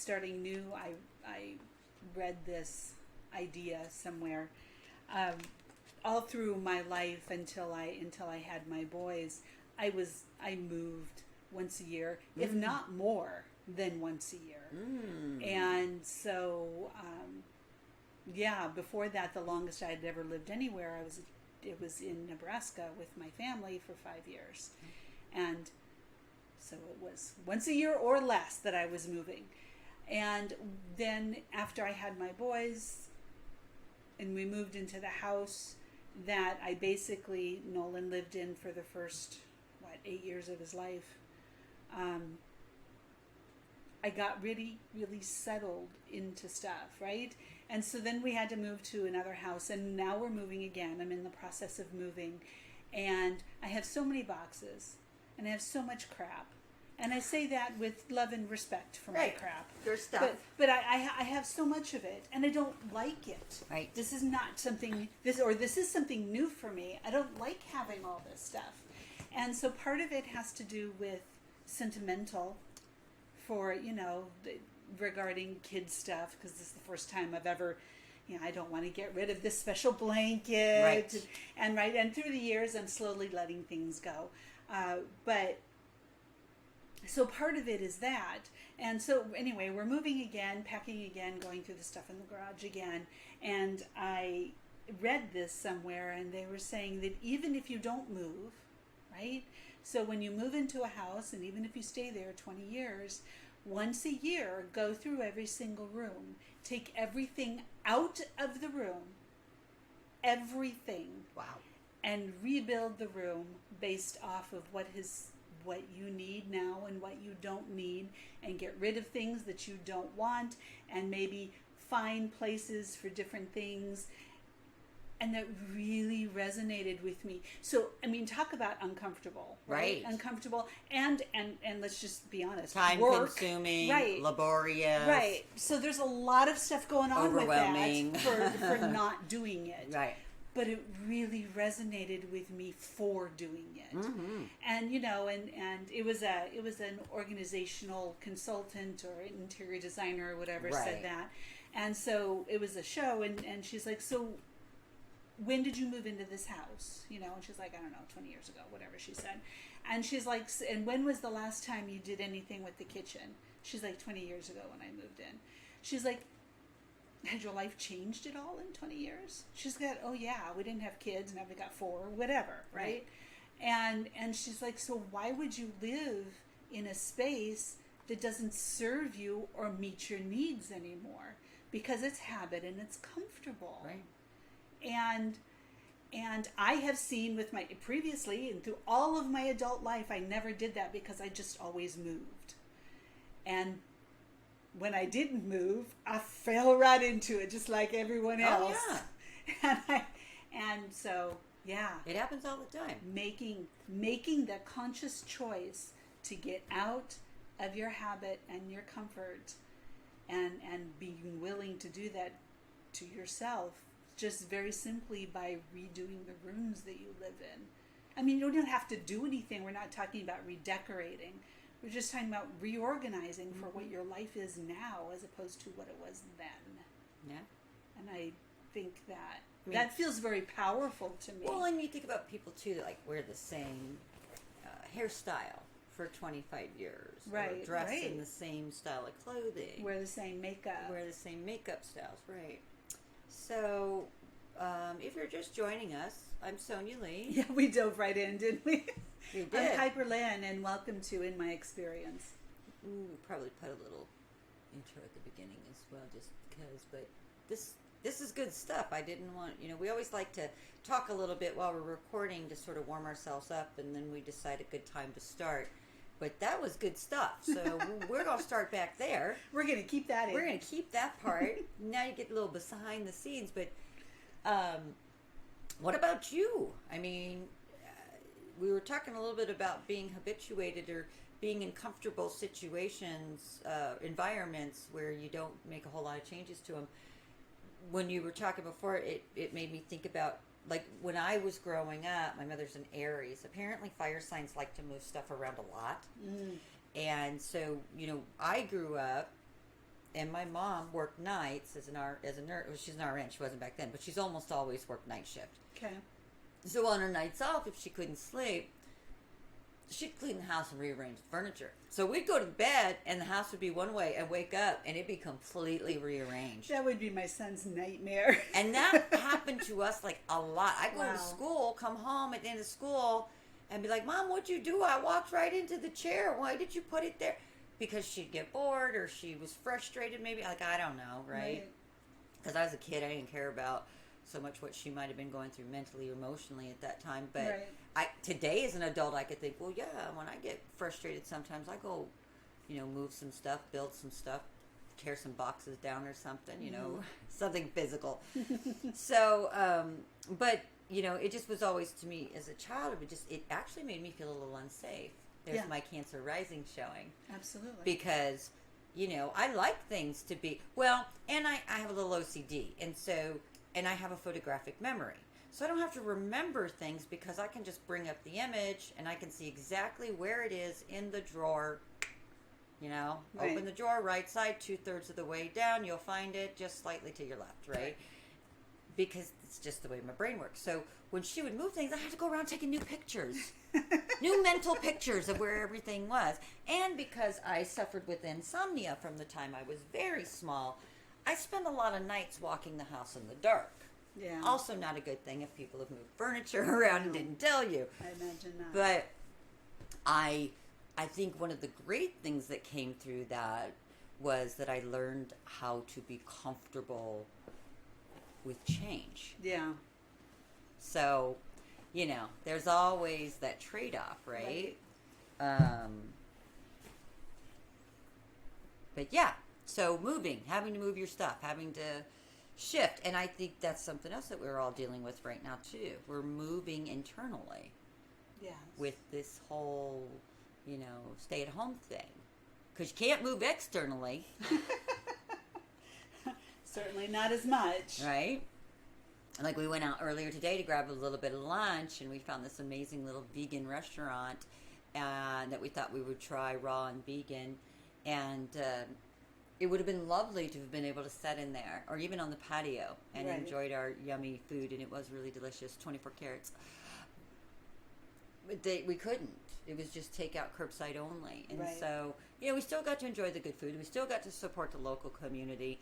starting new, I read this idea somewhere. All through my life until I had my boys, I moved once a year, if not more than once a year. And so, before that, the longest I had ever lived anywhere, it was in Nebraska with my family for 5 years. And so it was once a year or less that I was moving. And then after I had my boys and we moved into the house that I basically, Nolan lived in for the first, 8 years of his life, I got really, really settled into stuff, right? And so then we had to move to another house, and now we're moving again. I'm in the process of moving, and I have so many boxes, and I have so much crap. And I say that with love and respect for my crap. Your stuff. But I have so much of it, and I don't like it. Right. This is not something, this is something new for me. I don't like having all this stuff. And so part of it has to do with sentimental for, regarding kids stuff, because this is the first time I've ever, I don't want to get rid of this special blanket. Right. And through the years, I'm slowly letting things go. But so part of it is that. And so anyway, we're moving again, packing again, going through the stuff in the garage again. And I read this somewhere, and they were saying that even if you don't move, right? So when you move into a house, and even if you stay there 20 years, once a year, go through every single room. Take everything out of the room. Everything. Wow. And rebuild the room based off of what you need now and what you don't need, and get rid of things that you don't want, and maybe find places for different things. And that really resonated with me. So, talk about uncomfortable, right? Uncomfortable, and let's just be honest, time-consuming, right? Laborious, right? So there's a lot of stuff going on with that for not doing it, right? But it really resonated with me for doing it, and and it was an organizational consultant or interior designer or whatever said that, and so it was a show, and she's like, so when did you move into this house? And she's like, I don't know, 20 years ago, whatever she said. And she's like, and when was the last time you did anything with the kitchen? She's like, 20 years ago when I moved in. She's like, had your life changed at all in 20 years? She's got, oh yeah, we didn't have kids, now we got 4, whatever, right? And she's like, so why would you live in a space that doesn't serve you or meet your needs anymore? Because it's habit and it's comfortable. Right. And I have seen with my previously and through all of my adult life, I never did that because I just always moved. And when I didn't move, I fell right into it, just like everyone else. Oh, yeah. and so, yeah. It happens all the time. Making the conscious choice to get out of your habit and your comfort, and being willing to do that to yourself, just very simply by redoing the rooms that you live in. You don't have to do anything. We're not talking about redecorating. We're just talking about reorganizing for what your life is now as opposed to what it was then. Yeah. And I think that feels very powerful to me. Well, and you think about people too that wear the same hairstyle for 25 years. Right. Or dress in the same style of clothing. Wear the same makeup. Wear the same makeup styles, right. So, if you're just joining us, I'm Sonya Lee. Yeah, we dove right in, didn't we? We did. I'm Piperlyne, and welcome to In My Experience. We'll probably put a little intro at the beginning as well, just because. But this is good stuff. I didn't want, we always like to talk a little bit while we're recording to sort of warm ourselves up, and then we decide a good time to start. But that was good stuff. So we're going to start back there. We're going to keep that in. We're going to keep that part. Now you get a little behind the scenes. But what about you? We were talking a little bit about being habituated or being in comfortable situations, environments where you don't make a whole lot of changes to them. When you were talking before, it made me think about, when I was growing up, my mother's an Aries. Apparently fire signs like to move stuff around a lot. And so, I grew up and my mom worked nights as a nurse. Well, she's an RN. She wasn't back then, but she's almost always worked night shift. Okay. So on her nights off, if she couldn't sleep, she'd clean the house and rearrange the furniture. So we'd go to bed, and the house would be one way, and wake up, and it'd be completely rearranged. That would be my son's nightmare. And that happened to us like a lot. I'd go Wow. to school, come home at the end of school, and be like, Mom, what'd you do? I walked right into the chair. Why did you put it there? Because she'd get bored, or she was frustrated maybe. Like, I don't know, right? Because I was a kid, I didn't care about so much what she might have been going through mentally or emotionally at that time. But today as an adult, I could think, well, yeah, when I get frustrated sometimes, I go, move some stuff, build some stuff, tear some boxes down or something, something physical. So, but, it just was always, to me, as a child, it actually made me feel a little unsafe. There's my Cancer rising showing. Absolutely. Because, I like things to be, and I have a little OCD, and I have a photographic memory. So I don't have to remember things because I can just bring up the image and I can see exactly where it is in the drawer. Open the drawer, right side, 2/3 of the way down, you'll find it just slightly to your left, right? Because it's just the way my brain works. So when she would move things, I had to go around taking new pictures. New mental pictures of where everything was. And because I suffered with insomnia from the time I was very small, I spent a lot of nights walking the house in the dark. Yeah. Also not a good thing if people have moved furniture around and didn't tell you. I imagine not. But I think one of the great things that came through that was that I learned how to be comfortable with change. Yeah. So, there's always that trade-off, right? But yeah, so having to move your stuff, having to shift. And I think that's something else that we're all dealing with right now, too. We're moving internally with this whole, stay-at-home thing. Because you can't move externally. Certainly not as much. Right? Like we went out earlier today to grab a little bit of lunch, and we found this amazing little vegan restaurant that we thought we would try, raw and vegan. And it would have been lovely to have been able to sit in there or even on the patio and enjoyed our yummy food, and it was really delicious, 24 carats. But we couldn't. It was just takeout, curbside only. And so, we still got to enjoy the good food. We still got to support the local community.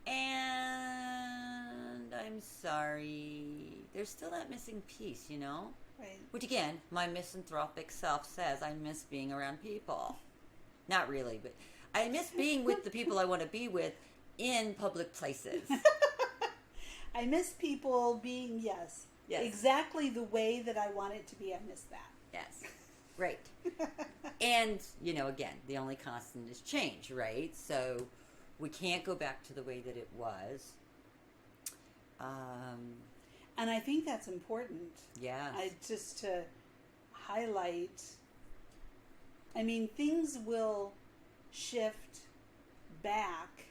And I'm sorry, there's still that missing piece, Right. Which again, my misanthropic self says I miss being around people. Not really, but I miss being with the people I want to be with in public places. I miss people being, yes, exactly the way that I want it to be. I miss that. Yes. Right. And, again, the only constant is change, right? So we can't go back to the way that it was. And I think that's important. Yeah. Just to highlight, things will shift back.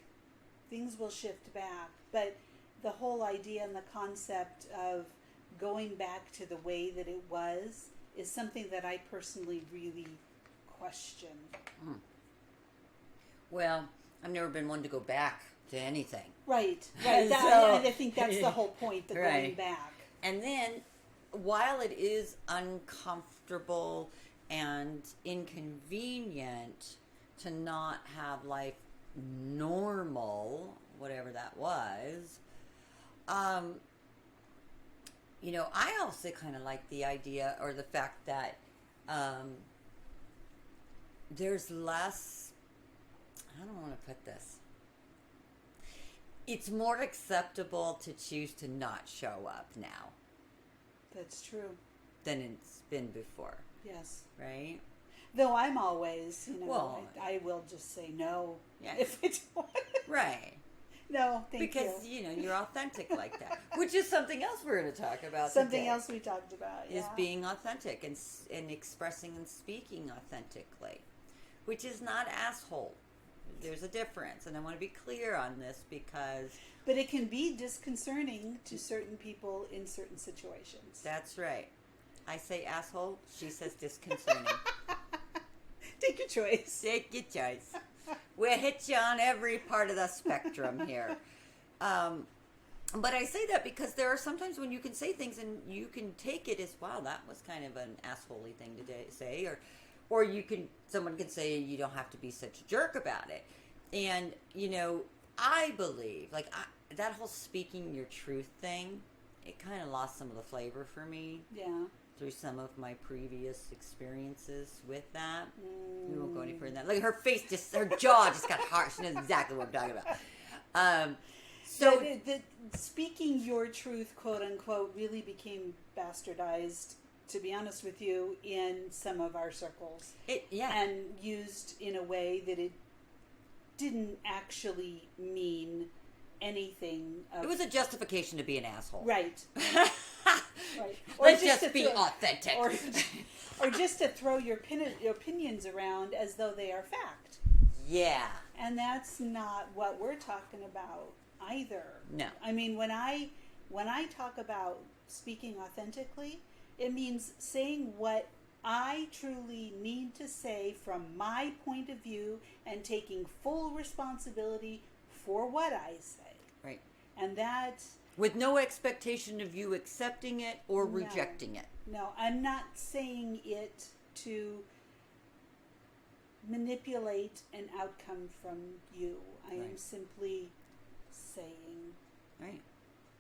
But the whole idea and the concept of going back to the way that it was is something that I personally really question. Well, I've never been one to go back to anything. Right. So, I think that's the whole point, the going back. And then, while it is uncomfortable and inconvenient to not have life normal, whatever that was, I also kind of like the idea or the fact that there's less, I don't want to put this, it's more acceptable to choose to not show up now. That's true. Than it's been before. Yes. Right? Though I'm always, well, I will just say no. Yeah. If it's right. No, thank you. Because, you're authentic like that. Which is something else we're going to talk about Something today, else we talked about, is being authentic and expressing and speaking authentically. Which is not asshole. There's a difference. And I want to be clear on this because... But it can be disconcerting to certain people in certain situations. That's right. I say asshole, she says disconcerting. Take your choice. Take your choice. We hit you on every part of the spectrum here. But I say that because there are sometimes when you can say things and you can take it as, wow, that was kind of an assholey thing to say, or someone can say you don't have to be such a jerk about it. And, I believe, that whole speaking your truth thing, it kind of lost some of the flavor for me. Yeah. Through some of my previous experiences with that. We won't go any further than that. Her jaw just got hard. She knows exactly what I'm talking about. So the speaking your truth, quote unquote, really became bastardized, to be honest with you, in some of our circles. And used in a way that it didn't actually mean anything. It was a justification to be an asshole. Right. Right. Or Let's just be authentic. Or just to throw your opinions around as though they are fact. Yeah. And that's not what we're talking about either. No. I mean, when I talk about speaking authentically, it means saying what I truly need to say from my point of view and taking full responsibility for what I say. Right. And that... with no expectation of you accepting it or rejecting it. No, I'm not saying it to manipulate an outcome from you. I am simply saying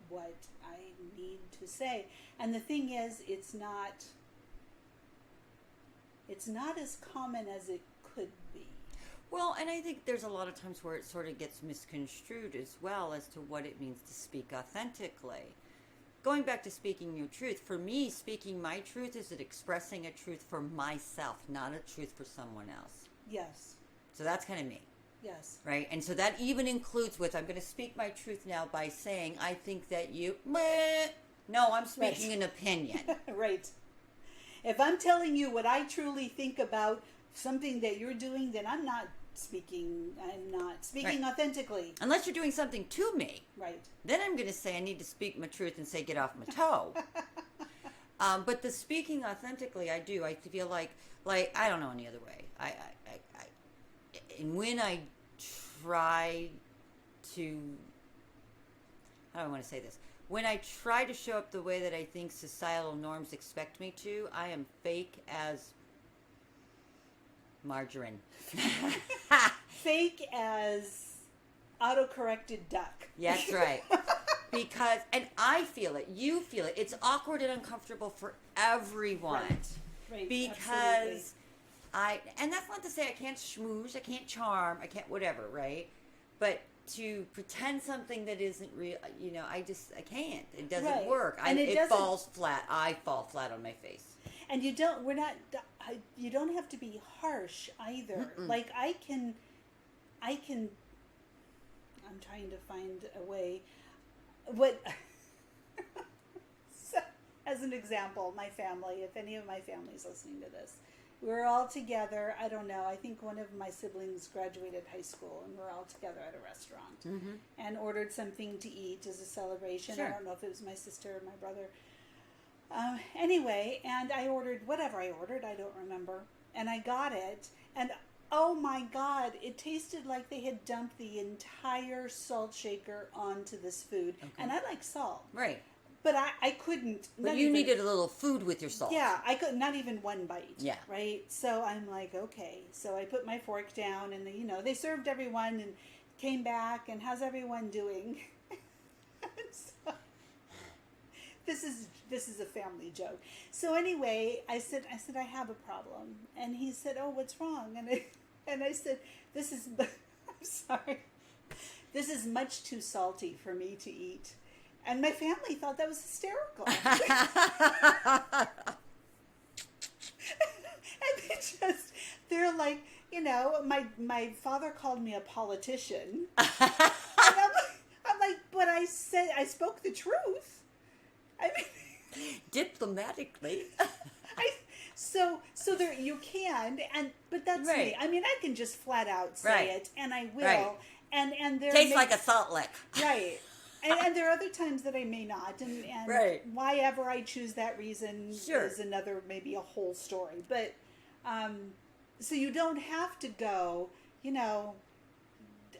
what I need to say. And the thing is, it's not as common as it could be. Well, and I think there's a lot of times where it sort of gets misconstrued as well as to what it means to speak authentically. Going back to speaking your truth, for me, speaking my truth is expressing a truth for myself, not a truth for someone else. Yes. So that's kind of me. Yes. Right? And so that even includes I'm going to speak my truth now by saying, I think that you... No, I'm speaking an opinion. Right. If I'm telling you what I truly think about something that you're doing, then I'm not speaking authentically. Unless you're doing something to me. Right. Then I'm going to say I need to speak my truth and say get off my toe. But the speaking authentically, I do. I feel like I don't know any other way. And when I try to, how do I want to say this? When I try to show up the way that I think societal norms expect me to, I am fake as margarine. Fake as auto-corrected duck. That's right. Because, and I feel it, you feel it, it's awkward and uncomfortable for everyone. Right. Because and that's not to say I can't schmooze, I can't charm, I can't whatever, right? But to pretend something that isn't real, I can't. It doesn't work. It falls flat. I fall flat on my face. And you don't have to be harsh either. Mm-mm. Like I can, I'm trying to find a way, so, as an example, my family, if any of my family's listening to this, we're all together. I don't know. I think one of my siblings graduated high school, and we're all together at a restaurant and ordered something to eat as a celebration. Sure. I don't know if it was my sister or my brother. Anyway, and I ordered whatever I ordered. I don't remember. And I got it, and oh my God, it tasted like they had dumped the entire salt shaker onto this food. Okay. And I like salt. Right. But I couldn't. But you needed a little food with your salt. Yeah, I could not even one bite. Yeah. Right. So I'm like, okay. So I put my fork down, and they served everyone, and came back, and how's everyone doing? So, this is a family joke. So anyway, I said I have a problem, and he said, oh, what's wrong? And I said, I'm sorry, this is much too salty for me to eat. And my family thought that was hysterical. And they're like, my father called me a politician. And I'm like, but I spoke the truth. I mean, diplomatically. So there you can, but that's right. me. I mean, I can just flat out say it, and I will. Right. And there tastes like a salt lick. Right. And there are other times that I may not, and right. why ever I choose that reason is another, maybe a whole story. But, so you don't have to go, you know,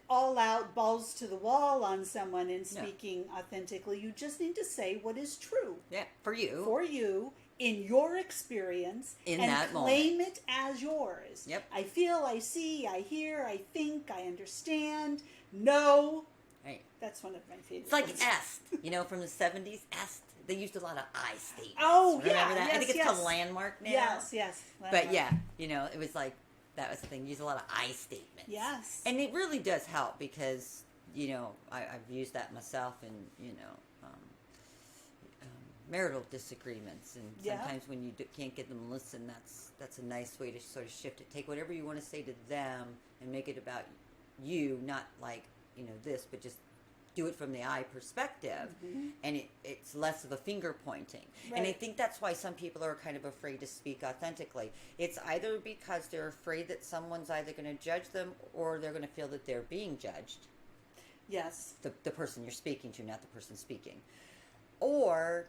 all out balls to the wall on someone and speaking authentically. You just need to say what is true. Yeah, for you. For you, in your experience, in and that claim moment. it as yours. Yep. I feel, I see, I hear, I think, I understand. No. Right. That's one of my favorites. It's like est, you know, from the 70s. Est. They used a lot of I statements. Oh, Remember yeah. that? Yes, I think it's called landmark now. Yes. Landmark. But yeah, you know, it was like, that was the thing. Use a lot of I statements. Yes. And it really does help because, you know, I've used that myself in, you know, marital disagreements. And sometimes when you can't get them to listen, that's a nice way to sort of shift it. Take whatever you want to say to them and make it about you, not like, you know, this, but just do it from the I perspective, and it's less of a finger pointing. Right. And I think that's why some people are kind of afraid to speak authentically. It's either because they're afraid that someone's either going to judge them or they're going to feel that they're being judged. Yes. The person you're speaking to, not the person speaking. Or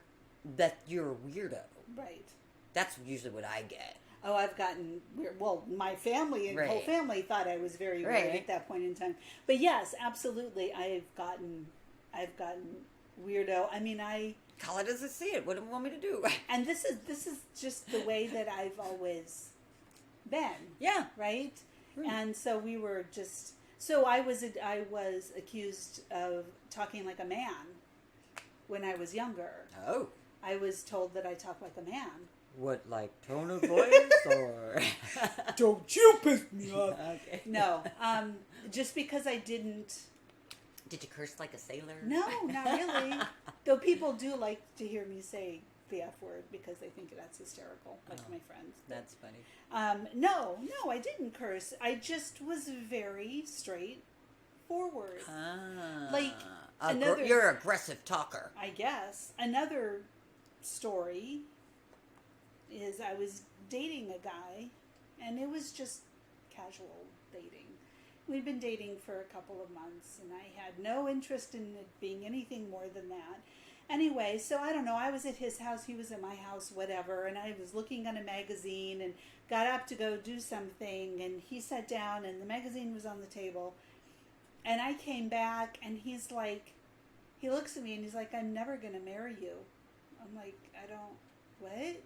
that you're a weirdo. Right. That's usually what I get. Oh, I've gotten weird. Well, my family and whole family thought I was very weird at that point in time. But yes, absolutely, I've gotten weirdo. I mean, call it as I see it. What do you want me to do? And this is just the way that I've always been. Yeah. Right. And so we were just. So I was accused of talking like a man when I was younger. Oh. I was told that I talk like a man. What, like tone of voice or? Don't you piss me off. Okay. No, just because I didn't. Did you curse like a sailor? No, not really. Though people do like to hear me say the F word because they think that's hysterical, like my friends. That's funny. No, I didn't curse. I just was very straightforward. Like you're an aggressive talker. I guess. Another story is I was dating a guy, and it was just casual dating. We'd been dating for a couple of months, and I had no interest in it being anything more than that. Anyway, so I don't know, I was at his house, he was at my house, whatever, and I was looking at a magazine and got up to go do something, and he sat down, and the magazine was on the table, and I came back, and he's like, he looks at me, and he's like, I'm never going to marry you. I'm like, what?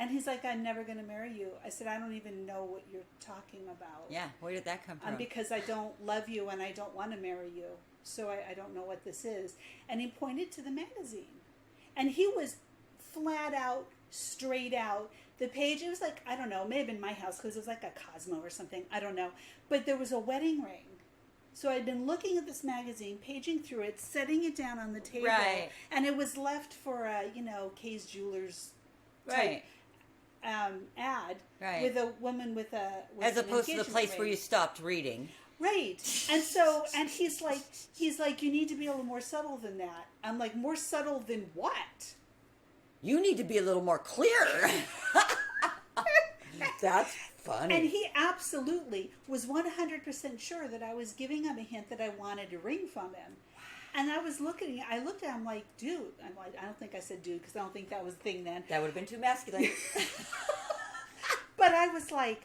And he's like, I'm never going to marry you. I said, I don't even know what you're talking about. Yeah, where did that come from? Because I don't love you and I don't want to marry you. So I don't know what this is. And he pointed to the magazine. And he was flat out, straight out. The page, it was like, I don't know, it may have been my house because it was like a Cosmo or something. I don't know. But there was a wedding ring. So I'd been looking at this magazine, paging through it, setting it down on the table. Right. And it was left for a, Kay's Jewelers type ad with a woman with as opposed to the place where you stopped reading. Right. And so, and he's like, you need to be a little more subtle than that. I'm like, more subtle than what? You need to be a little more clear. That's funny. And he absolutely was 100% sure that I was giving him a hint that I wanted a ring from him. And I looked at him like, dude. I don't think I said dude because I don't think that was the thing then. That would have been too masculine. But I was like,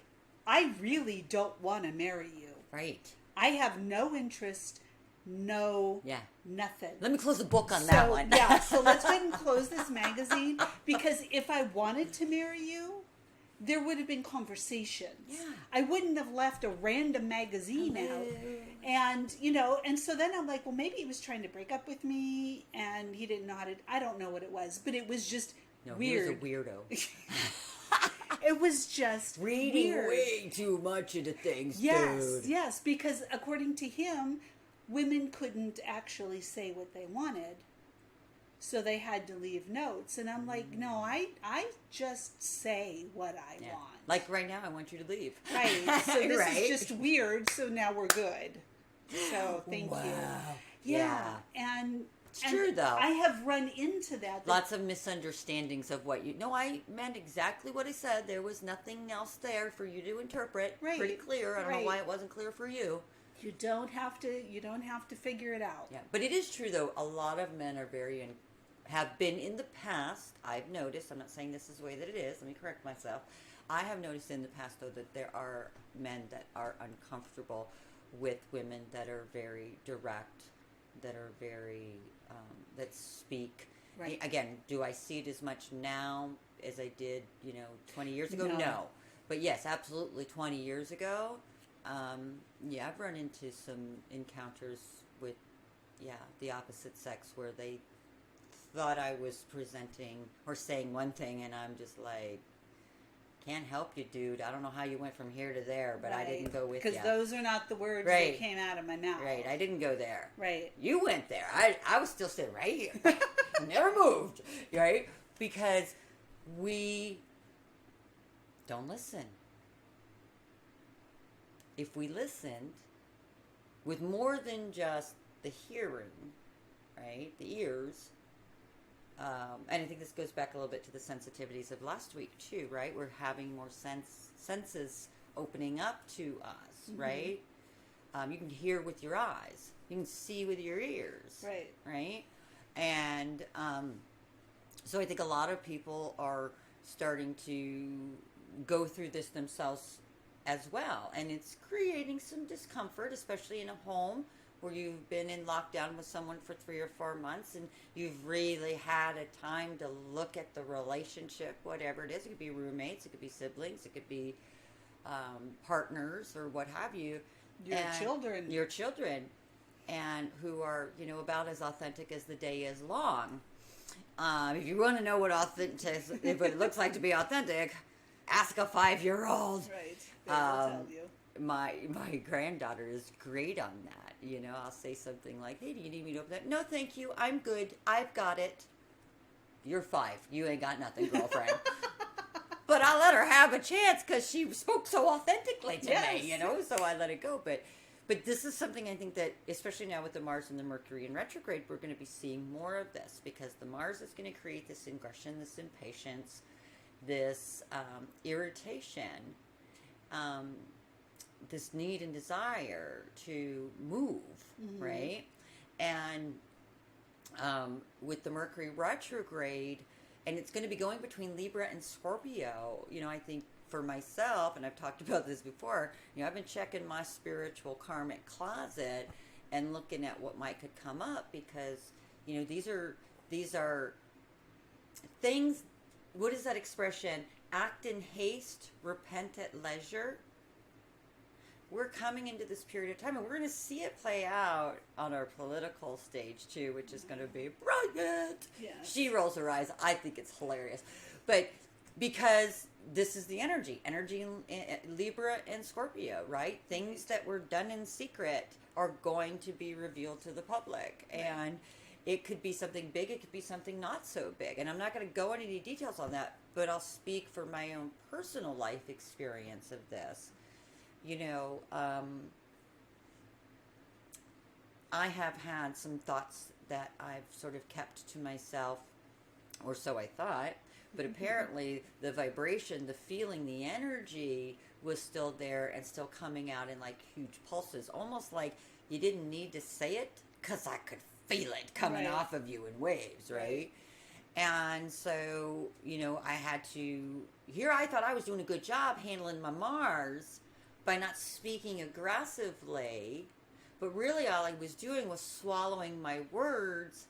I really don't want to marry you. Right. I have no interest, nothing. Let me close the book on that one. So let's go ahead and close this magazine because if I wanted to marry you, there would have been conversations. Yeah. I wouldn't have left a random magazine out. And, and so then I'm like, well, maybe he was trying to break up with me and he didn't know how to, I don't know what it was, but it was just weird. He was a weirdo. It was just reading weird. Way too much into things, dude. Yes, because according to him, women couldn't actually say what they wanted. So they had to leave notes. And I'm like, no, I just say what I want. Like right now, I want you to leave. Right. So this is just weird. So now we're good. So thank you. Yeah. And it's true, though. I have run into that. Lots of misunderstandings of what you... No, I meant exactly what I said. There was nothing else there for you to interpret. Right. Pretty clear. I don't know why it wasn't clear for you. You don't have to figure it out. Yeah. But it is true, though. A lot of men are have been in the past, I've noticed, I'm not saying this is the way that it is, let me correct myself, I have noticed in the past, though, that there are men that are uncomfortable with women that are very direct, that are very, that speak. Right. Again, do I see it as much now as I did, 20 years ago? No. No. But yes, absolutely 20 years ago. Yeah, I've run into some encounters with, the opposite sex where they thought I was presenting or saying one thing, and I'm just like, can't help you, dude. I don't know how you went from here to there, but I didn't go with you. Because those are not the words that came out of my mouth. Right, I didn't go there. Right. You went there. I was still sitting right here. Never moved, right? Because we don't listen. If we listened with more than just the hearing, right, the ears, and I think this goes back a little bit to the sensitivities of last week too, right? We're having more senses opening up to us, right? You can hear with your eyes. You can see with your ears. Right. Right? And so I think a lot of people are starting to go through this themselves as well. And it's creating some discomfort, especially in a home where you've been in lockdown with someone for 3 or 4 months and you've really had a time to look at the relationship, whatever it is. It could be roommates, it could be siblings, it could be partners or what have you. Your children, and who are, about as authentic as the day is long. If you want to know what it looks like to be authentic, ask a 5-year-old. Right. They will tell you. My granddaughter is great on that. I'll say something like, hey, do you need me to open that? No, thank you. I'm good. I've got it. You're 5. You ain't got nothing, girlfriend. But I let her have a chance because she spoke so authentically to me, so I let it go. But this is something I think that, especially now with the Mars and the Mercury in retrograde, we're going to be seeing more of this because the Mars is going to create this aggression, this impatience, this irritation, this need and desire to move, right? And with the Mercury retrograde, and it's going to be going between Libra and Scorpio, I think for myself, and I've talked about this before, I've been checking my spiritual karmic closet and looking at what might could come up because, these are things. What is that expression? Act in haste, repent at leisure. We're coming into this period of time, and we're going to see it play out on our political stage too, which is going to be brilliant. Yes. She rolls her eyes. I think it's hilarious, but because this is the energy in Libra and Scorpio, right? Things that were done in secret are going to be revealed to the public, and it could be something big, it could be something not so big, and I'm not going to go into any details on that, but I'll speak for my own personal life experience of this. I have had some thoughts that I've sort of kept to myself, or so I thought, but apparently the vibration, the feeling, the energy was still there and still coming out in like huge pulses, almost like you didn't need to say it because I could feel it coming off of you in waves, right? And so, I had to, I thought I was doing a good job handling my Mars by not speaking aggressively, but really all I was doing was swallowing my words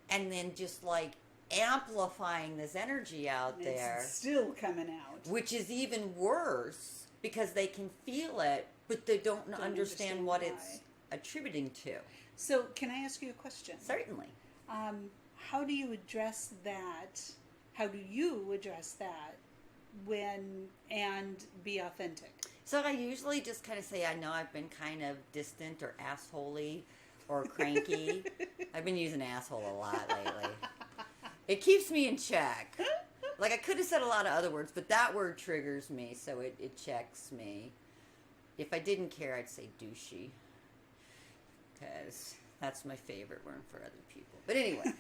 and then just like amplifying this energy out there. It's still coming out. Which is even worse because they can feel it, but they don't understand what it's attributing to. So can I ask you a question? Certainly. How do you address that? How do you address that and be authentic? So I usually just kind of say, I know I've been kind of distant or assholey or cranky. I've been using asshole a lot lately. It keeps me in check. Like I could have said a lot of other words, but that word triggers me, so it checks me. If I didn't care, I'd say douchey. Because that's my favorite word for other people. But anyway,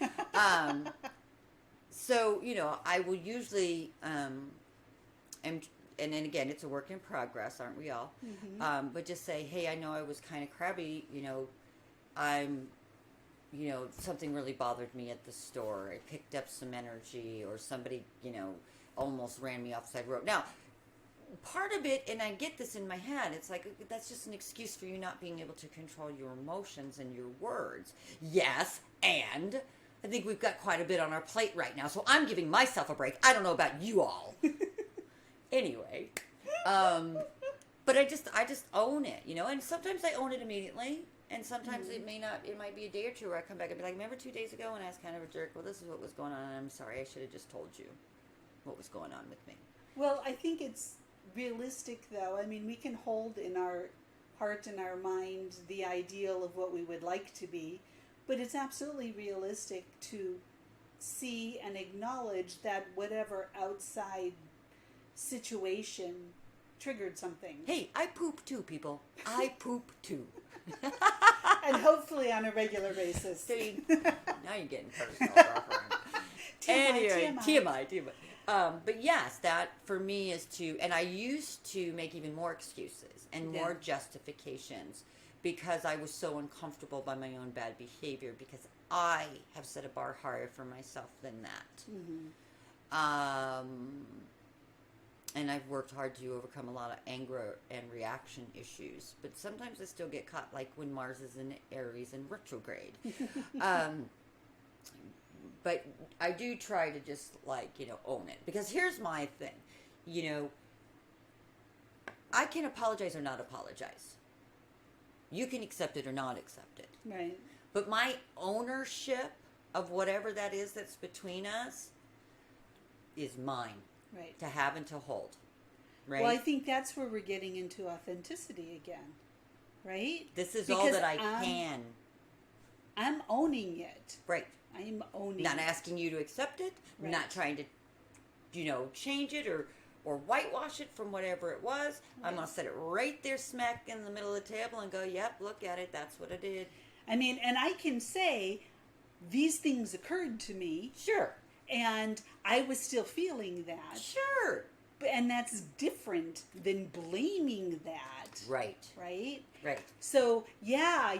so, I will usually, and then again, it's a work in progress, aren't we all? But just say, hey, I know I was kind of crabby, something really bothered me at the store. I picked up some energy or somebody, almost ran me off the side of the road. Now, part of it, and I get this in my head, it's like, that's just an excuse for you not being able to control your emotions and your words. Yes, and I think we've got quite a bit on our plate right now, so I'm giving myself a break. I don't know about you all. Anyway, but I just own it, and sometimes I own it immediately, and sometimes it might be a day or two where I come back and be like, remember 2 days ago when I was kind of a jerk? Well, this is what was going on, and I'm sorry, I should have just told you what was going on with me. Well, I think it's realistic, though. I mean, we can hold in our heart and our mind the ideal of what we would like to be, but it's absolutely realistic to see and acknowledge that whatever outside situation triggered something. Hey, I poop too, people. I poop too. And hopefully on a regular basis. See, now you're getting personal. Anyway, TMI. But yes, that for me is and I used to make even more excuses and more justifications because I was so uncomfortable by my own bad behavior because I have set a bar higher for myself than that. And I've worked hard to overcome a lot of anger and reaction issues. But sometimes I still get caught, like when Mars is in Aries in retrograde. But I do try to just, own it. Because here's my thing. I can apologize or not apologize. You can accept it or not accept it. Right. But my ownership of whatever that is that's between us is mine. Right. To have and to hold. Right? Well, I think that's where we're getting into authenticity again. Right? This is all that I can. I'm owning it. Right. I'm owning Not it. asking you to accept it. Right. Not trying to, change it or whitewash it from whatever it was. Right. I'm going to set it right there smack in the middle of the table and go, yep, look at it. That's what I did. I mean, and I can say these things occurred to me. Sure. And I was still feeling that. Sure. And that's different than blaming that. Right. Right? Right. So, yeah,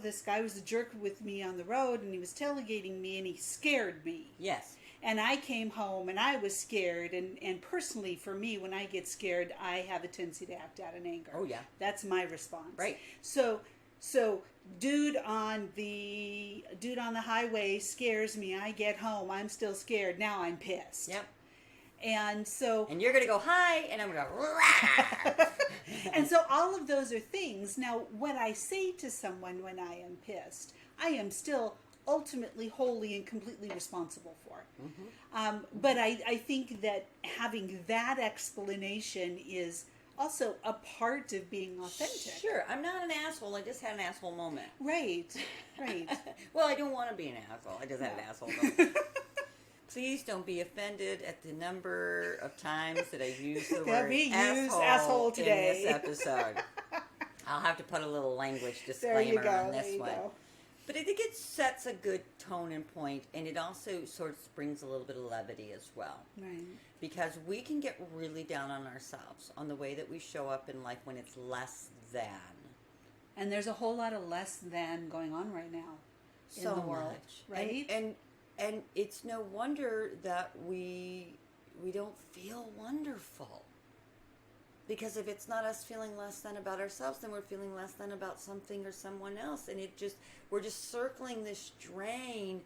this guy was a jerk with me on the road and he was tailgating me and he scared me. Yes. And I came home and I was scared. And personally, for me, when I get scared, I have a tendency to act out in anger. Oh, yeah. That's my response. Right. So dude on the highway scares me. I get home. I'm still scared. Now I'm pissed. Yep. And so... And you're going to go, hi, and I'm going to go, rah. And so all of those are things. Now, what I say to someone when I am pissed, I am still ultimately, wholly, and completely responsible for. Mm-hmm. But I think that having that explanation is also a part of being authentic. Sure, I'm not an asshole. I just had an asshole moment. Right. Well, I don't want to be an asshole. I just had an asshole moment. Please don't be offended at the number of times that I use the word asshole today in this episode. I'll have to put a little language disclaimer on this one. Go. But I think it sets a good tone and point, and it also sort of brings a little bit of levity as well. Right. Because we can get really down on ourselves on the way that we show up in life when it's less than. And there's a whole lot of less than going on right now in the world. Much. Right? And it's no wonder that we don't feel wonderful. Because if it's not us feeling less than about ourselves, then we're feeling less than about something or someone else. And we're just circling this drain.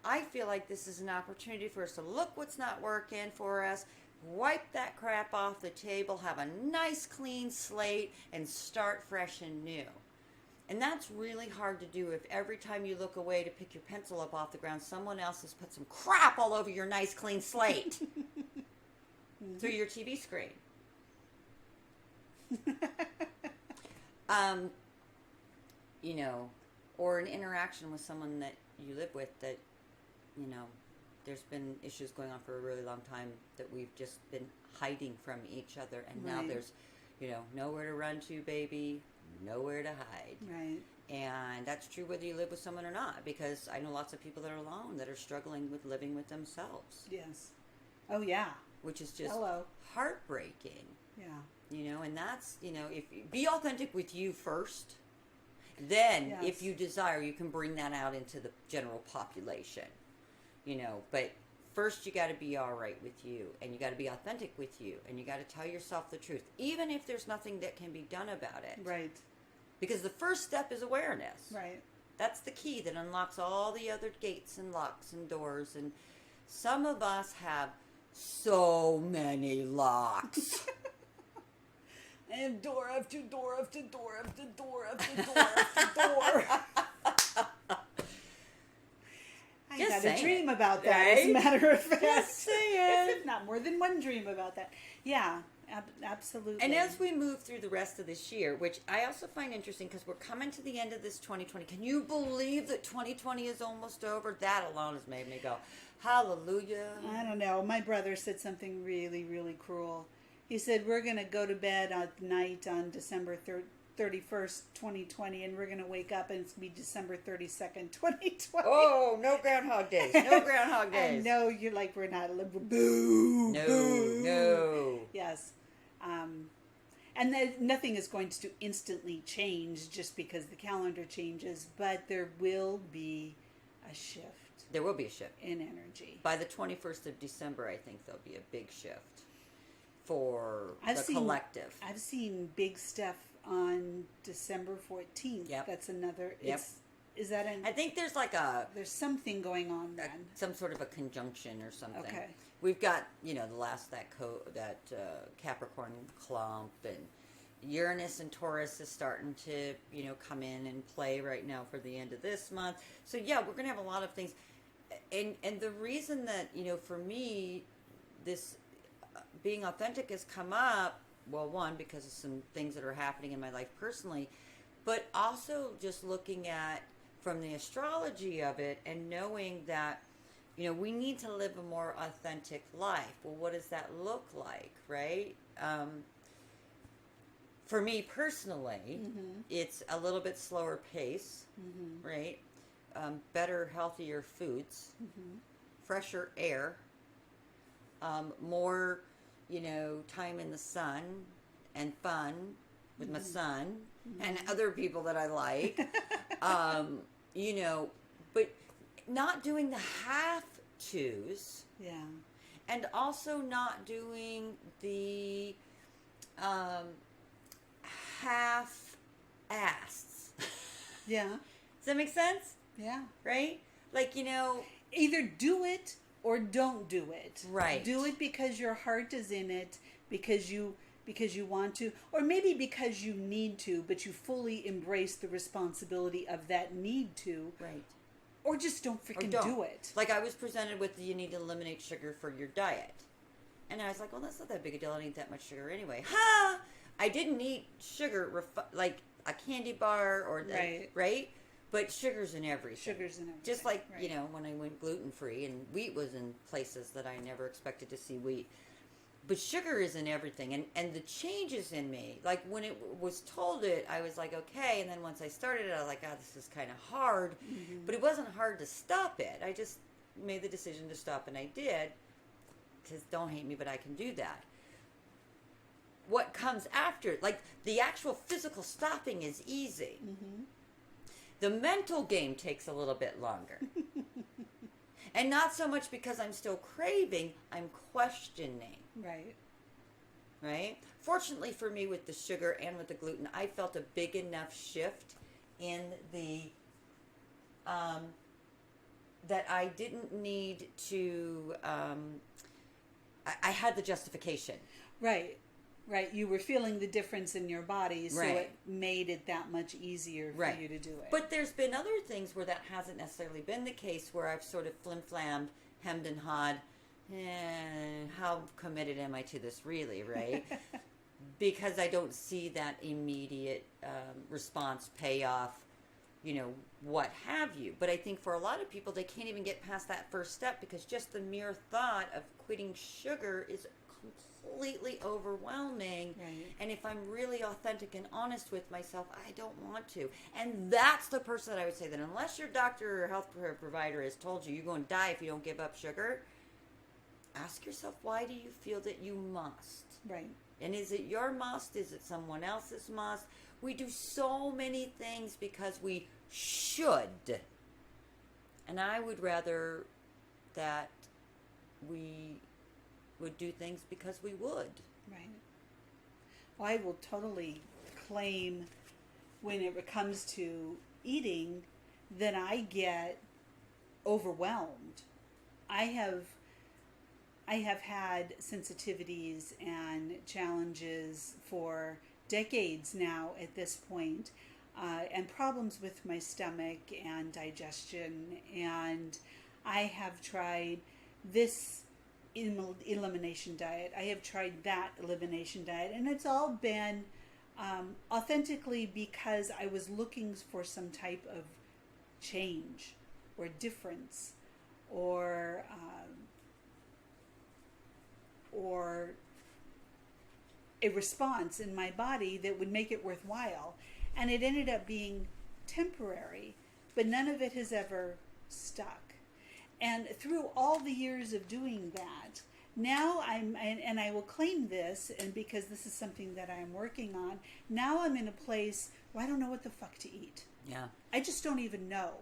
I feel like this is an opportunity for us to look what's not working for us, wipe that crap off the table, have a nice clean slate, and start fresh and new. And that's really hard to do if every time you look away to pick your pencil up off the ground, someone else has put some crap all over your nice clean slate through your TV screen. Or an interaction with someone that you live with that, there's been issues going on for a really long time that we've just been hiding from each other. And now there's, nowhere to run to, baby, nowhere to hide. Right. And that's true whether you live with someone or not, because I know lots of people that are alone that are struggling with living with themselves. Yes. Oh, yeah. Which is just heartbreaking. Yeah. And that's, if be authentic with you first, then if you desire, you can bring that out into the general population, but first you got to be all right with you, and you got to be authentic with you, and you got to tell yourself the truth, even if there's nothing that can be done about it. Right. Because the first step is awareness. Right. That's the key that unlocks all the other gates and locks and doors. And some of us have so many locks. And door after door after door after door after door after door. I had a dream about that, right? As a matter of fact. Just saying. If not more than one dream about that. Yeah, absolutely. And as we move through the rest of this year, which I also find interesting because we're coming to the end of this 2020. Can you believe that 2020 is almost over? That alone has made me go, hallelujah. I don't know. My brother said something really, really cruel. He said, we're going to go to bed at night on December 31st, 2020, and we're going to wake up and it's going to be December 32nd, 2020. Oh, no Groundhog Days. No Groundhog Days. No, you're like, we're not a liberal. Boo. No, boo. No. Yes. And then nothing is going to instantly change just because the calendar changes, but there will be a shift. There will be a shift. In energy. By the 21st of December, I think there'll be a big shift for collective. I've seen big stuff on December 14th. Yep. That's another. Yep. Is that I think there's there's something going on then. Some sort of a conjunction or something. Okay. We've got, the last that Capricorn clump, and Uranus and Taurus is starting to, come in and play right now for the end of this month. So yeah, we're going to have a lot of things. And the reason that, for me, this being authentic has come up, well, one, because of some things that are happening in my life personally, but also just looking at from the astrology of it and knowing that, we need to live a more authentic life. Well, what does that look like, right? For me personally, it's a little bit slower pace, right? Better, healthier foods, fresher air, more, time in the sun and fun with my son and other people that I like, but not doing the have-tos. Yeah. And also not doing the half-assed. Yeah. Does that make sense? Yeah. Right? Like, either do it or don't do it. Right. Do it because your heart is in it, because you want to, or maybe because you need to, but you fully embrace the responsibility of that need to. Right. Or just don't freaking do it. Like I was presented with, you need to eliminate sugar for your diet. And I was like, well, that's not that big a deal. I don't eat that much sugar anyway. Ha! I didn't eat sugar, like a candy bar or, right? But sugar's in everything. Sugar's in everything. Just like, when I went gluten-free, and wheat was in places that I never expected to see wheat. But sugar is in everything. And the changes in me, like when it was told it, I was like, okay. And then once I started it, I was like, God, this is kind of hard. But it wasn't hard to stop it. I just made the decision to stop, and I did. Because don't hate me, but I can do that. What comes after, like the actual physical stopping is easy. The mental game takes a little bit longer. And not so much because I'm still craving, I'm questioning. Right. Right? Fortunately for me with the sugar and with the gluten, I felt a big enough shift in the, that I didn't need to, I had the justification. Right. Right. You were feeling the difference in your body, so it made it that much easier for you to do it. But there's been other things where that hasn't necessarily been the case, where I've sort of flim-flammed, hemmed and hawed, how committed am I to this really, right? Because I don't see that immediate response, payoff, what have you. But I think for a lot of people, they can't even get past that first step because just the mere thought of quitting sugar is completely overwhelming. Right. And if I'm really authentic and honest with myself, I don't want to. And that's the person that I would say that unless your doctor or health provider has told you you're going to die if you don't give up sugar, ask yourself, why do you feel that you must? Right. And is it your must? Is it someone else's must? We do so many things because we should. And I would rather that we would do things because we would. Right. Well, I will totally claim when it comes to eating that I get overwhelmed. I have had sensitivities and challenges for decades now at this point, and problems with my stomach and digestion, and I have tried this elimination diet. I have tried that elimination diet, and it's all been authentically because I was looking for some type of change or difference or a response in my body that would make it worthwhile. And it ended up being temporary, but none of it has ever stuck. And through all the years of doing that, now and I will claim this, and because this is something that I'm working on, now I'm in a place where I don't know what the fuck to eat. Yeah. I just don't even know.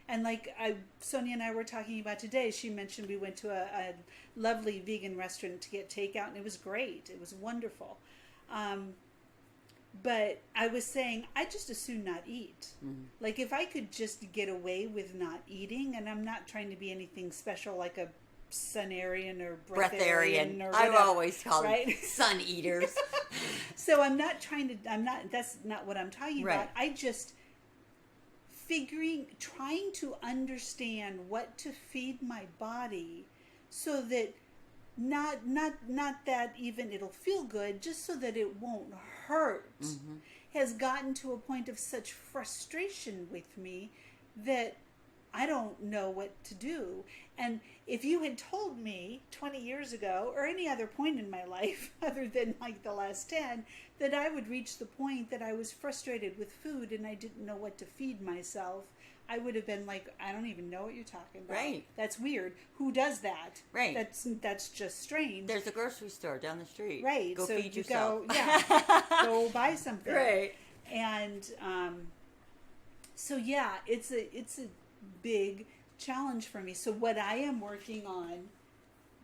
And like Sonya and I were talking about today, she mentioned we went to a lovely vegan restaurant to get takeout, and it was great. It was wonderful. But I was saying, I just as soon not eat. Mm-hmm. Like if I could just get away with not eating, and I'm not trying to be anything special like a Sunarian or breatharian or whatever, I always call right? them sun eaters. So that's not what I'm talking about. I just trying to understand what to feed my body so that not that even it'll feel good, just so that it won't hurt, has gotten to a point of such frustration with me that I don't know what to do. And if you had told me 20 years ago, or any other point in my life other than like the last 10, that I would reach the point that I was frustrated with food and I didn't know what to feed myself, I would have been like, I don't even know what you're talking about. Right. That's weird. Who does that? Right. That's just strange. There's a grocery store down the street. Right. Go so feed you yourself. Go buy something. Right. And so yeah, it's a big challenge for me. So what I am working on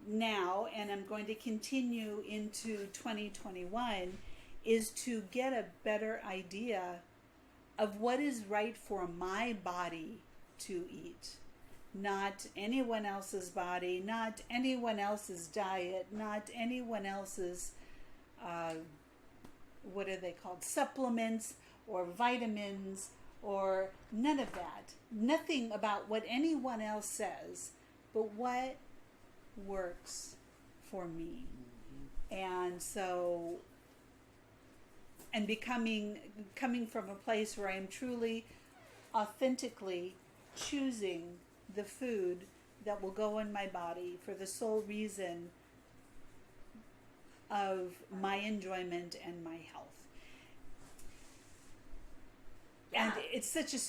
now, and I'm going to continue into 2021, is to get a better idea of what is right for my body to eat. Not anyone else's body, not anyone else's diet, not anyone else's, what are they called, supplements or vitamins, or none of that. Nothing about what anyone else says, but what works for me. And so, and coming from a place where I am truly, authentically choosing the food that will go in my body for the sole reason of my enjoyment and my health. And it's such a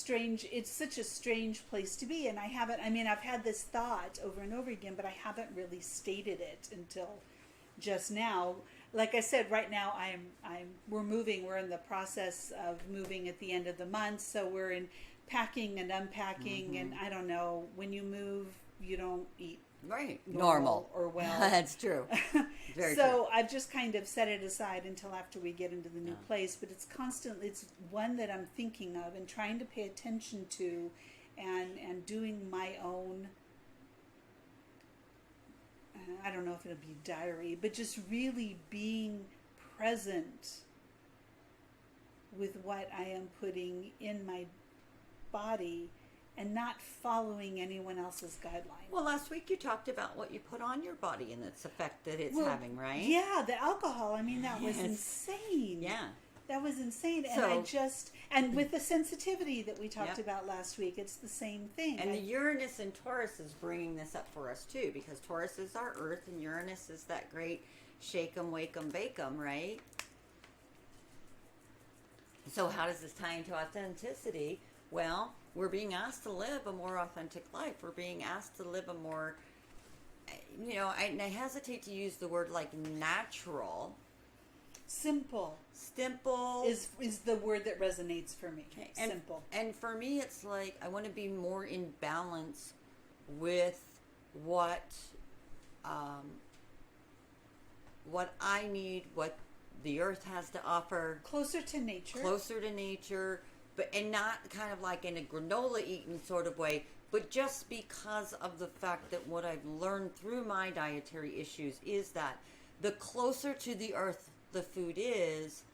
strange place to be. And I've had this thought over and over again, but I haven't really stated it until just now. Like I said, right now we're moving. We're in the process of moving at the end of the month. So we're in packing and unpacking. And I don't know, when you move, you don't eat normal or well. That's true. Very so true. I've just kind of set it aside until after we get into the new place, but it's one that I'm thinking of and trying to pay attention to, and doing my own, I don't know if it'll be diary, but just really being present with what I am putting in my body and not following anyone else's guidelines. Well, last week you talked about what you put on your body and its effect that it's having, right? Yeah, the alcohol. I mean, that was insane. Yeah. That was insane. And with the sensitivity that we talked about last week, it's the same thing. And the Uranus and Taurus is bringing this up for us too, because Taurus is our earth and Uranus is that great shake 'em, wake 'em, bake 'em, right? So how does this tie into authenticity? Well, we're being asked to live a more authentic life. We're being asked to live a more, and I hesitate to use the word like natural. Simple is the word that resonates for me. Okay. Simple. And for me, it's like I want to be more in balance with what what I need, what the earth has to offer. Closer to nature. Closer to nature, and not kind of like in a granola eating sort of way, but just because of the fact that what I've learned through my dietary issues is that the closer to the earth the food is,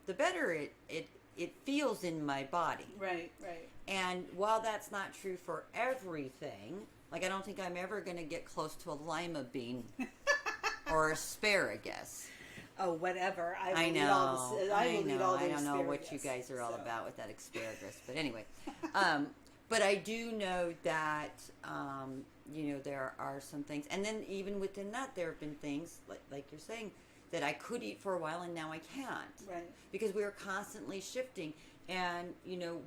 the better it feels in my body. Right, right. And while that's not true for everything, like I don't think I'm ever going to get close to a lima bean or asparagus. Oh, whatever. I know. I don't know what you guys are all about with that asparagus. But anyway, but I do know that, there are some things. And then even within that, there have been things, like you're saying, that I could eat for a while and now I can't. Right. Because we are constantly shifting. And,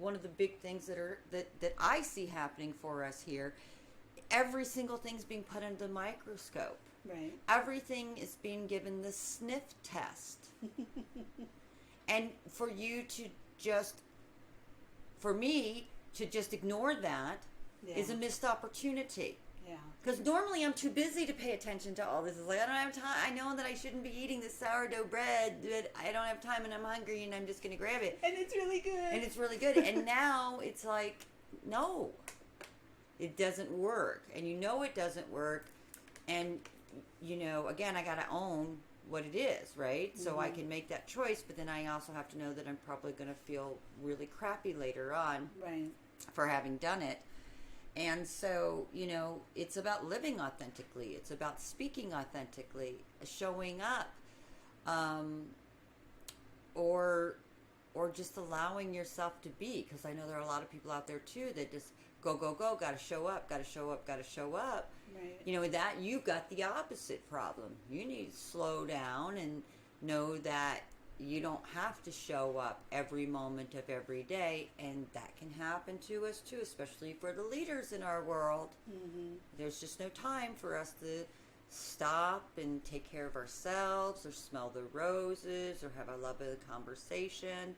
one of the big things that I see happening for us here, every single thing's being put under the microscope. Right. Everything is being given the sniff test. And for me to just ignore that is a missed opportunity. Yeah. Because normally I'm too busy to pay attention to all this. It's like, I don't have time. I know that I shouldn't be eating this sourdough bread, but I don't have time and I'm hungry and I'm just going to grab it. And it's really good. And now it's like, no, it doesn't work. And it doesn't work. And, again, I got to own what it is, right? Mm-hmm. So I can make that choice, but then I also have to know that I'm probably going to feel really crappy later on for having done it. And so, it's about living authentically. It's about speaking authentically, showing up, or just allowing yourself to be. Because I know there are a lot of people out there too that just go, got to show up. Right. That you've got the opposite problem. You need to slow down and know that you don't have to show up every moment of every day, and that can happen to us too, especially for the leaders in our world. Mm-hmm. There's just no time for us to stop and take care of ourselves or smell the roses or have a lovely conversation.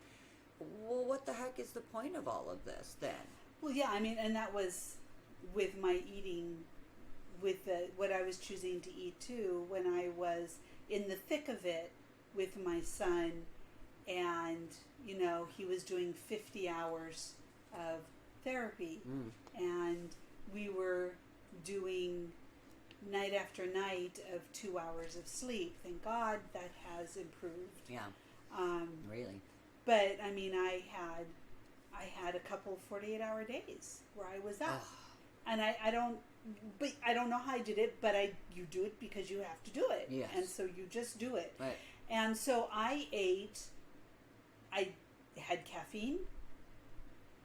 Well, what the heck is the point of all of this then? Well, yeah, and that was with my eating, with what I was choosing to eat too, when I was in the thick of it with my son, and he was doing 50 hours of therapy, and we were doing night after night of 2 hours of sleep. Thank God that has improved. Yeah. Really. But I had a couple 48-hour days where I was up, and I don't know how I did it, but you do it because you have to do it. Yes. And so you just do it. Right. And so I had caffeine,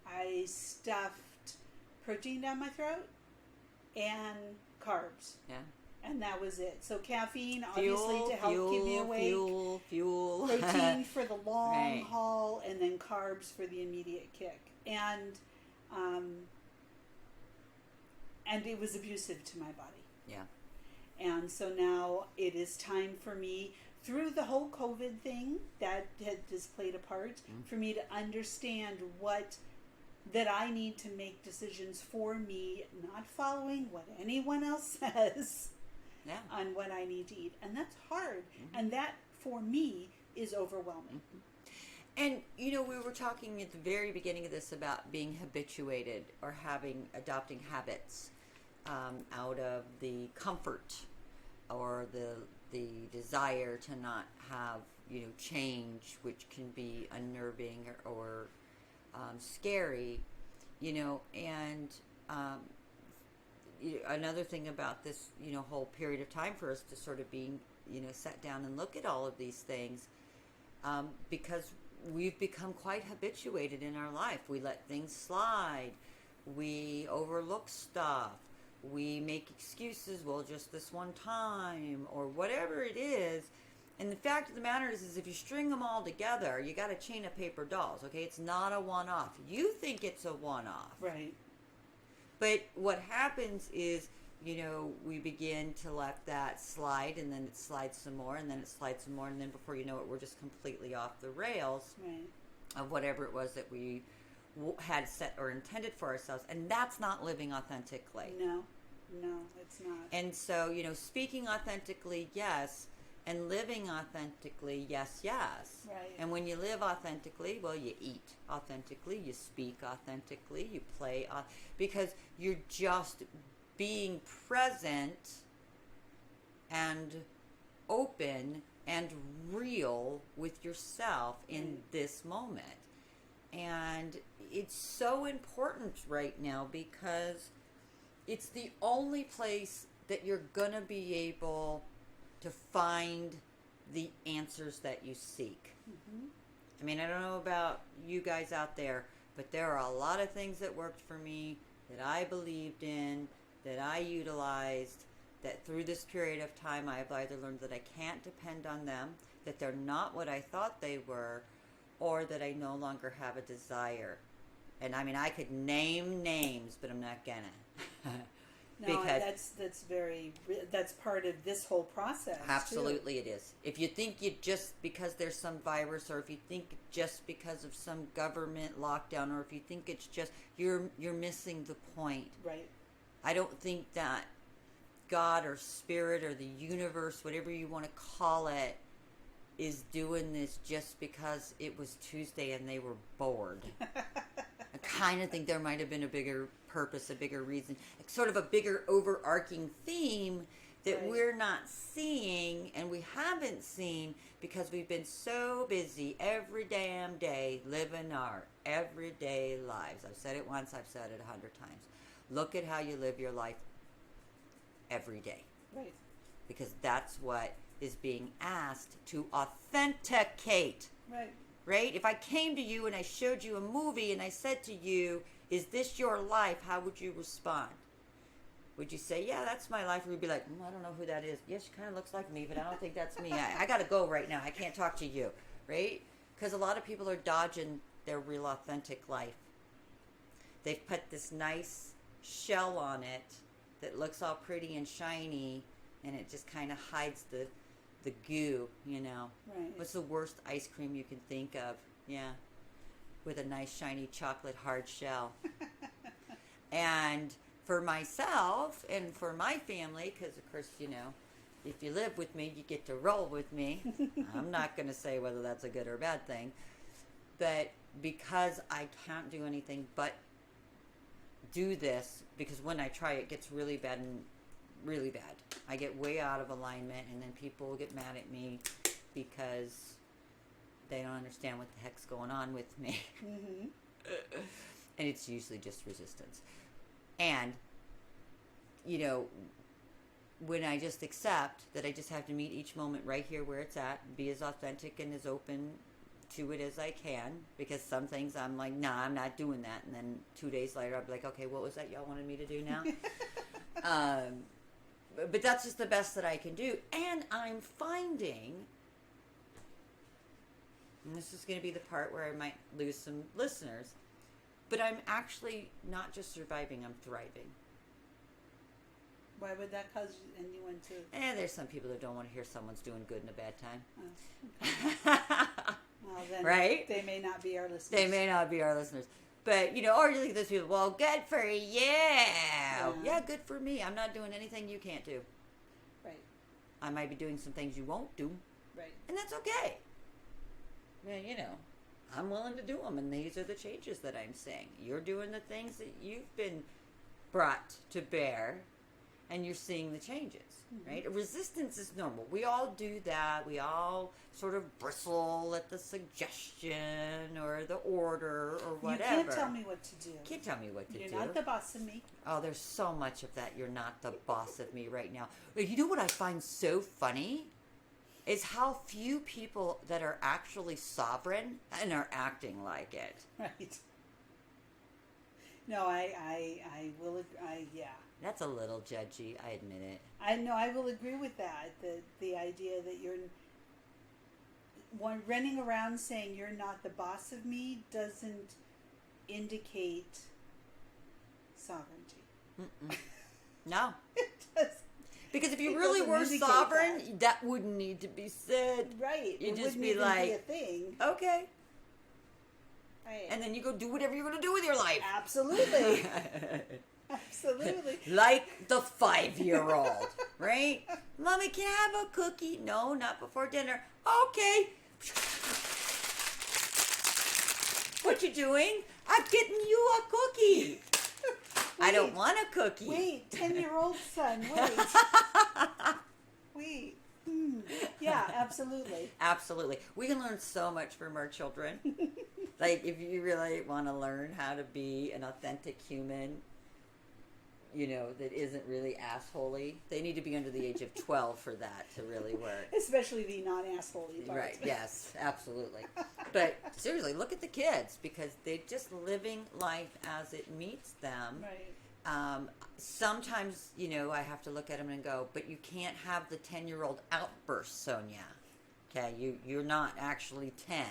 I stuffed protein down my throat, and carbs. Yeah. And that was it. So caffeine, obviously, to help keep me awake. Fuel. Protein for the long right. haul, and then carbs for the immediate kick. And it was abusive to my body. Yeah. And so now it is time for me, through the whole COVID thing that has played a part, for me to understand that I need to make decisions for me, not following what anyone else says on what I need to eat. And that's hard. And that, for me, is overwhelming. And, we were talking at the very beginning of this about being habituated or adopting habits out of the comfort or the desire to not have, change, which can be unnerving or scary, and another thing about this, whole period of time for us to sort of being, sat down and look at all of these things, because we've become quite habituated in our life. We let things slide. We overlook stuff. We make excuses, well, just this one time, or whatever it is. And the fact of the matter is if you string them all together, you got a chain of paper dolls, okay? It's not a one-off. You think it's a one-off. Right. But what happens is, we begin to let that slide, and then it slides some more, and then it slides some more, and then before you know it, we're just completely off the rails of whatever it was that we had set or intended for ourselves. And that's not living authentically. No. No, it's not. And so, speaking authentically, yes, and living authentically, yes, yes. Right. And when you live authentically, well, you eat authentically, you speak authentically, you play, because you're just being present and open and real with yourself in this moment. And it's so important right now because it's the only place that you're going to be able to find the answers that you seek. Mm-hmm. I mean, I don't know about you guys out there, but there are a lot of things that worked for me, that I believed in, that I utilized, that through this period of time I've either learned that I can't depend on them, that they're not what I thought they were, or that I no longer have a desire. And I mean, I could name names, but I'm not gonna. No, that's part of this whole process. Absolutely, too. It is. If you think you just because there's some virus, or if you think just because of some government lockdown, or if you think it's just you're missing the point. Right. I don't think that God or spirit or the universe, whatever you want to call it, is doing this just because it was Tuesday and they were bored. I kind of think there might have been a bigger purpose, a bigger reason, sort of a bigger overarching theme that we're not seeing and we haven't seen because we've been so busy every damn day living our everyday lives. I've said it once, I've said it 100 times. Look at how you live your life every day. Right. Because that's what is being asked to authenticate. Right. Right? If I came to you and I showed you a movie and I said to you, is this your life? How would you respond? Would you say, yeah, that's my life? Or would you be like, I don't know who that is. Yes, she kind of looks like me, but I don't think that's me. I got to go right now. I can't talk to you. Right? Because a lot of people are dodging their real authentic life. They've put this nice shell on it that looks all pretty and shiny, and it just kind of hides the goo, Right. What's the worst ice cream you can think of? Yeah. With a nice shiny chocolate hard shell. And for myself and for my family, because of course, if you live with me, you get to roll with me. I'm not going to say whether that's a good or bad thing. But because I can't do anything but do this, because when I try it gets really bad and really bad. I get way out of alignment, and then people will get mad at me because they don't understand what the heck's going on with me. Mm-hmm. And it's usually just resistance. And, when I just accept that I just have to meet each moment right here where it's at, be as authentic and as open to it as I can, because some things I'm like, nah, I'm not doing that. And then 2 days later, I'll be like, okay, what was that y'all wanted me to do now? But that's just the best that I can do. And I'm finding, and this is going to be the part where I might lose some listeners, but I'm actually not just surviving, I'm thriving. Why would that cause anyone to? There's some people that don't want to hear someone's doing good in a bad time. Oh, okay. Well, then right? They may not be our listeners. They may not be our listeners. But, or you think those people, well, good for you. Yeah, good for me. I'm not doing anything you can't do. Right. I might be doing some things you won't do. Right. And that's okay. Well, I'm willing to do them, and these are the changes that I'm saying. You're doing the things that you've been brought to bear, and you're seeing the changes, right? Resistance is normal. We all do that. We all sort of bristle at the suggestion or the order or whatever. You can't tell me what to do. Can't tell me what to do. You're not the boss of me. Oh, there's so much of that. You're not the boss of me right now. You know what I find so funny? Is how few people that are actually sovereign and are acting like it. Right. No, I will. Yeah. That's a little judgy. I admit it. I know. I will agree with that. The idea that you're running around saying you're not the boss of me doesn't indicate sovereignty. Mm-mm. No. It does. Because if you It really doesn't were indicate sovereign, that wouldn't need to be said. Right. You'd It just wouldn't be even like, be a thing. okay. Right. And then you go do whatever you're going to do with your life. Absolutely. Absolutely. Like the 5-year-old, right? Mommy, can I have a cookie? No, not before dinner. Okay. What you doing? I'm getting you a cookie. I don't want a cookie. Wait, 10-year-old son, wait. Wait. Yeah, absolutely. Absolutely. We can learn so much from our children. Like, if you really want to learn how to be an authentic human, that isn't really assholey, they need to be under the age of 12 for that to really work. Especially the non-assholey part. Right, yes, absolutely. But seriously, look at the kids, because they're just living life as it meets them. Right. Sometimes, I have to look at them and go, but you can't have the 10-year-old outburst, Sonia. Okay, you're not actually 10.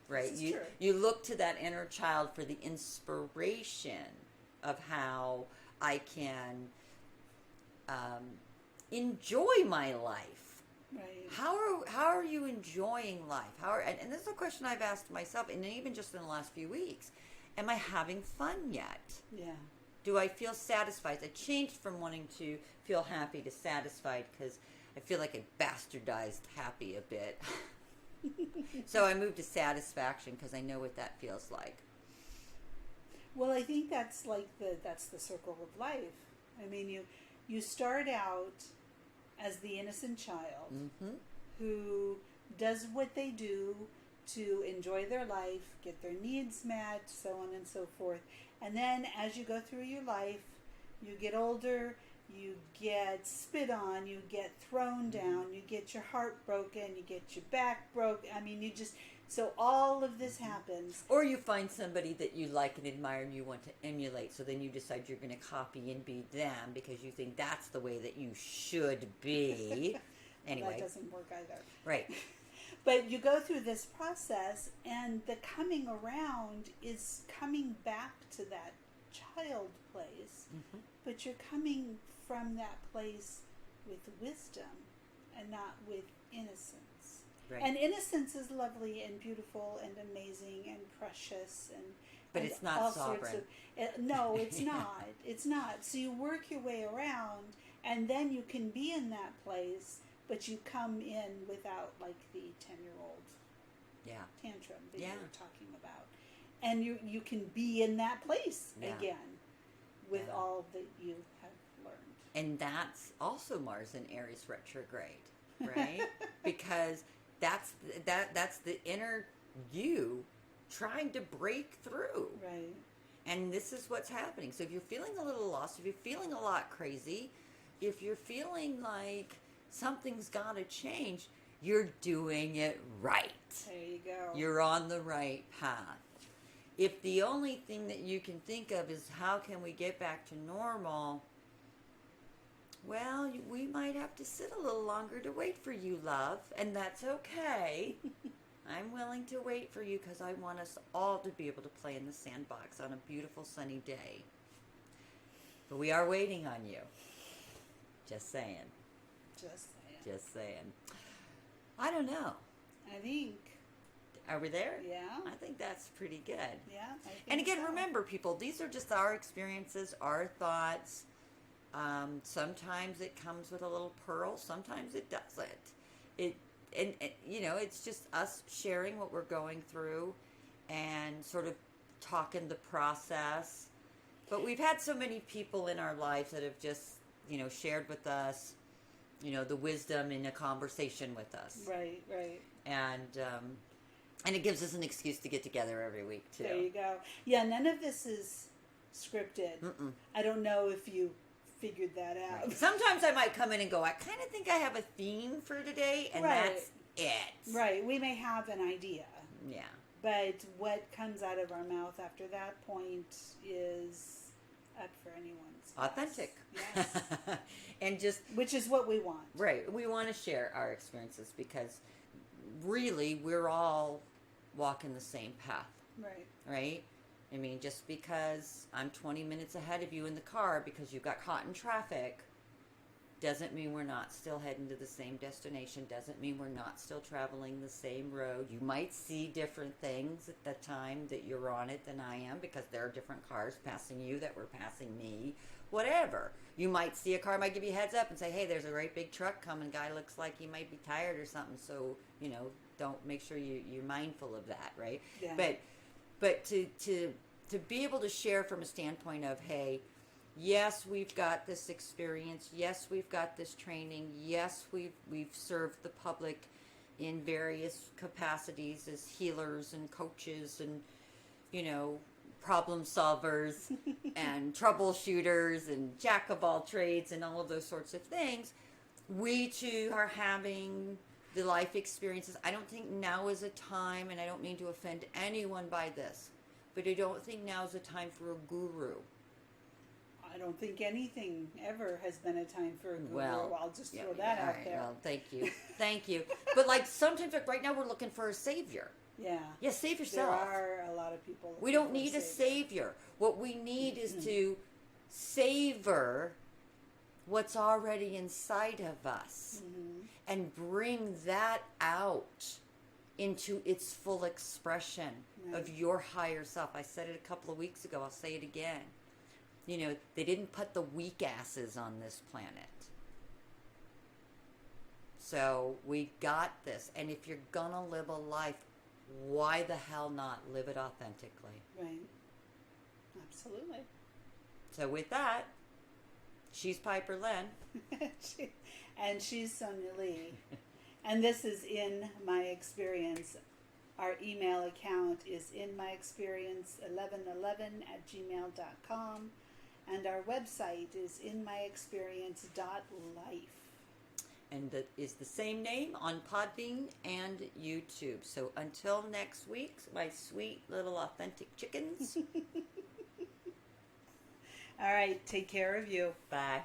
Right. This is true. You look to that inner child for the inspiration of how I can enjoy my life. Right. How are you enjoying life? And this is a question I've asked myself, and even just in the last few weeks. Am I having fun yet? Yeah. Do I feel satisfied? I changed from wanting to feel happy to satisfied, because I feel like I bastardized happy a bit. So I moved to satisfaction, because I know what that feels like. Well, I think that's the circle of life. I mean, you start out as the innocent child who does what they do to enjoy their life, get their needs met, so on and so forth. And then as you go through your life, you get older, you get spit on, you get thrown down, you get your heart broken, you get your back broke. I mean, so all of this happens. Or you find somebody that you like and admire and you want to emulate, so then you decide you're going to copy and be them because you think that's the way that you should be. Anyway. That doesn't work either. Right. But you go through this process, and the coming around is coming back to that child place. But you're coming from that place with wisdom and not with innocence. Right. And innocence is lovely and beautiful and amazing and precious but and it's not all sovereign. sorts of, no, it's not. It's not. So you work your way around, and then you can be in that place, but you come in without like the 10-year-old tantrum that you were talking about. And you can be in that place again with all that you have learned. And that's also Mars in Aries retrograde, right? Because that's the inner you trying to break through. Right. And this is what's happening. So if you're feeling a little lost, if you're feeling a lot crazy, if you're feeling like something's got to change, you're doing it right. There you go. You're on the right path. If the only thing that you can think of is how can we get back to normal, well, we might have to sit a little longer to wait for you, love, and that's okay. I'm willing to wait for you because I want us all to be able to play in the sandbox on a beautiful sunny day. But we are waiting on you. Just saying. Just saying. I don't know. I think. Are we there? Yeah. I think that's pretty good. Yeah. I think And again, so. remember, people, these are just our experiences, our thoughts. Sometimes it comes with a little pearl. Sometimes it doesn't. And it's just us sharing what we're going through and sort of talking the process. But we've had so many people in our lives that have just, shared with us, the wisdom in a conversation with us. Right. And it gives us an excuse to get together every week, too. There you go. Yeah, none of this is scripted. I don't know if you figured that out. Right. Sometimes I might come in and go, I kind of think I have a theme for today, and that's it. Right. We may have an idea. Yeah. But what comes out of our mouth after that point is up for anyone's guess. Authentic. Yes. And just... Which is what we want. Right. We want to share our experiences because really we're all walking the same path. Right. Right? I mean, just because I'm 20 minutes ahead of you in the car because you got caught in traffic Doesn't mean we're not still heading to the same destination. Doesn't mean we're not still traveling the same road. You might see different things at the time that you're on it than I am, because there are different cars passing you that were passing me. Whatever. You might see a car, might give you a heads up and say, hey, there's a great big truck coming. Guy looks like he might be tired or something. So, don't make sure you're mindful of that, right? Yeah. But to be able to share from a standpoint of, hey, yes, we've got this experience. Yes, we've got this training. Yes, we've served the public in various capacities as healers and coaches and, problem solvers and troubleshooters and jack of all trades and all of those sorts of things. We too are having the life experiences. I don't think now is a time, and I don't mean to offend anyone by this, but I don't think now is a time for a guru. I don't think anything ever has been a time for a guru. Well, I'll just throw that out there. Well, thank you. But sometimes, right now, we're looking for a savior. Yeah. Yeah, save yourself. There are a lot of people. We don't need a savior. What we need is to savor what's already inside of us and bring that out into its full expression of your higher self. I said it a couple of weeks ago. I'll say it again. They didn't put the weak asses on this planet. So we got this. And if you're going to live a life, why the hell not live it authentically? Right. Absolutely. So with that, she's Piperlyne. And she's Sonya Lee. And this is In My Experience. Our email account is inmyexperience1111@gmail.com. And our website is inmyexperience.life. And that is the same name on Podbean and YouTube. So until next week, my sweet little authentic chickens. All right. Take care of you. Bye.